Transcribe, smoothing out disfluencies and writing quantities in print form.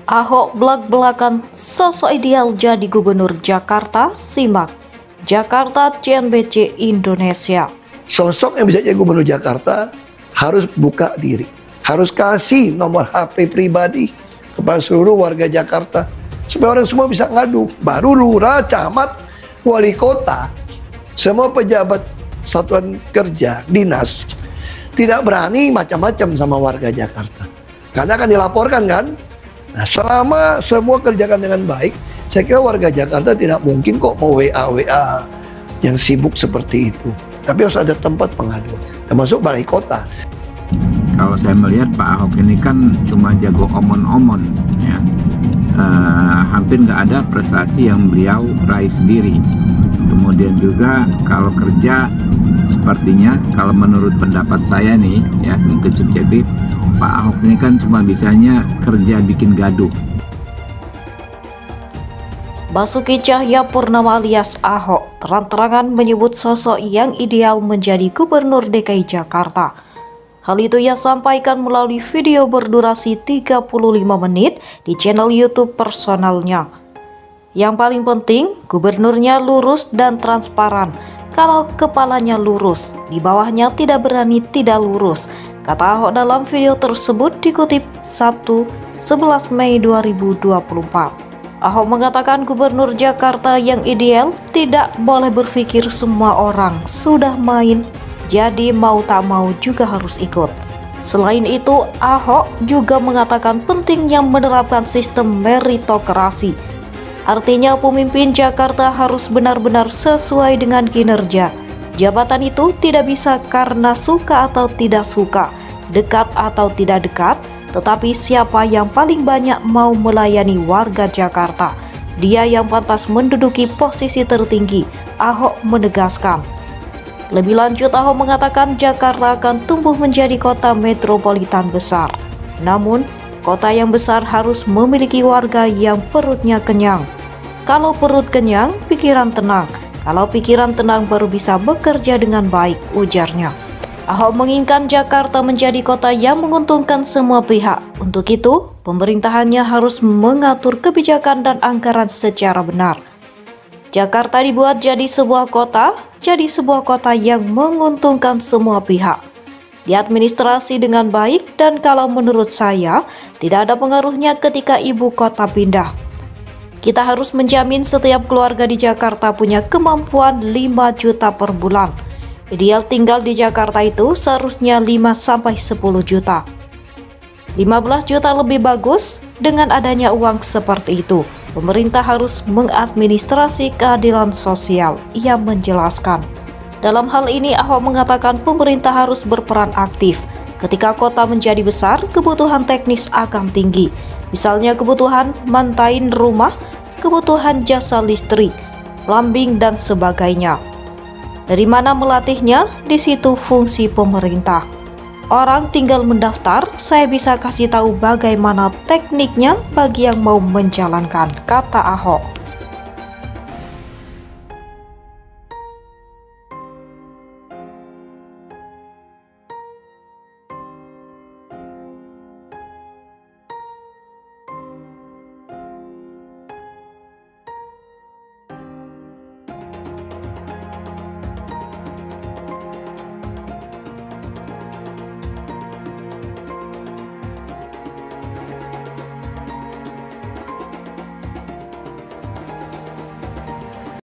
Ahok belak-belakan sosok ideal jadi gubernur Jakarta, simak Jakarta CNBC Indonesia. Sosok yang bisa jadi gubernur Jakarta harus buka diri, harus kasih nomor HP pribadi kepada seluruh warga Jakarta supaya orang semua bisa ngadu. Baru lurah, camat, wali kota, semua pejabat satuan kerja, dinas tidak berani macam-macam sama warga Jakarta karena akan dilaporkan kan. Nah, selama semua kerjakan dengan baik, saya kira warga Jakarta tidak mungkin kok mau WA yang sibuk seperti itu. Tapi harus ada tempat pengaduan, termasuk balai kota. Kalau saya melihat Pak Ahok ini kan cuma jago omon-omon, ya. Hampir nggak ada prestasi yang beliau raih sendiri. Kemudian juga kalau kerja, sepertinya kalau menurut pendapat saya nih, ya mungkin subjektif, Pak Ahok ini kan cuma bisanya kerja bikin gaduh. Basuki Cahayapurnama alias Ahok terang-terangan menyebut sosok yang ideal menjadi gubernur DKI Jakarta. Hal itu ia sampaikan melalui video berdurasi 35 menit di channel YouTube personalnya. Yang paling penting, gubernurnya lurus dan transparan. Kalau kepalanya lurus, di bawahnya tidak berani tidak lurus, kata Ahok dalam video tersebut dikutip Sabtu 11 Mei 2024. Ahok mengatakan gubernur Jakarta yang ideal tidak boleh berpikir semua orang sudah main, jadi mau tak mau juga harus ikut. Selain itu, Ahok juga mengatakan pentingnya menerapkan sistem meritokrasi. Artinya pemimpin Jakarta harus benar-benar sesuai dengan kinerja. Jabatan itu tidak bisa karena suka atau tidak suka, dekat atau tidak dekat, tetapi siapa yang paling banyak mau melayani warga Jakarta, dia yang pantas menduduki posisi tertinggi, Ahok menegaskan. Lebih lanjut, Ahok mengatakan Jakarta akan tumbuh menjadi kota metropolitan besar. Namun, kota yang besar harus memiliki warga yang perutnya kenyang. Kalau perut kenyang, pikiran tenang. Kalau pikiran tenang baru bisa bekerja dengan baik, ujarnya. Ahok menginginkan Jakarta menjadi kota yang menguntungkan semua pihak. Untuk itu, pemerintahannya harus mengatur kebijakan dan anggaran secara benar. Jakarta dibuat jadi sebuah kota yang menguntungkan semua pihak. Diadministrasi dengan baik dan kalau menurut saya, tidak ada pengaruhnya ketika ibu kota pindah. Kita harus menjamin setiap keluarga di Jakarta punya kemampuan 5 juta per bulan. Ideal tinggal di Jakarta itu seharusnya 5-10 juta. 15 juta lebih bagus dengan adanya uang seperti itu. Pemerintah harus mengadministrasi keadilan sosial, ia menjelaskan. Dalam hal ini, Ahok mengatakan pemerintah harus berperan aktif. Ketika kota menjadi besar, kebutuhan teknis akan tinggi. Misalnya kebutuhan mantain rumah, kebutuhan jasa listrik, plumbing, dan sebagainya. Dari mana melatihnya? Di situ fungsi pemerintah. Orang tinggal mendaftar, saya bisa kasih tahu bagaimana tekniknya bagi yang mau menjalankan, kata Ahok.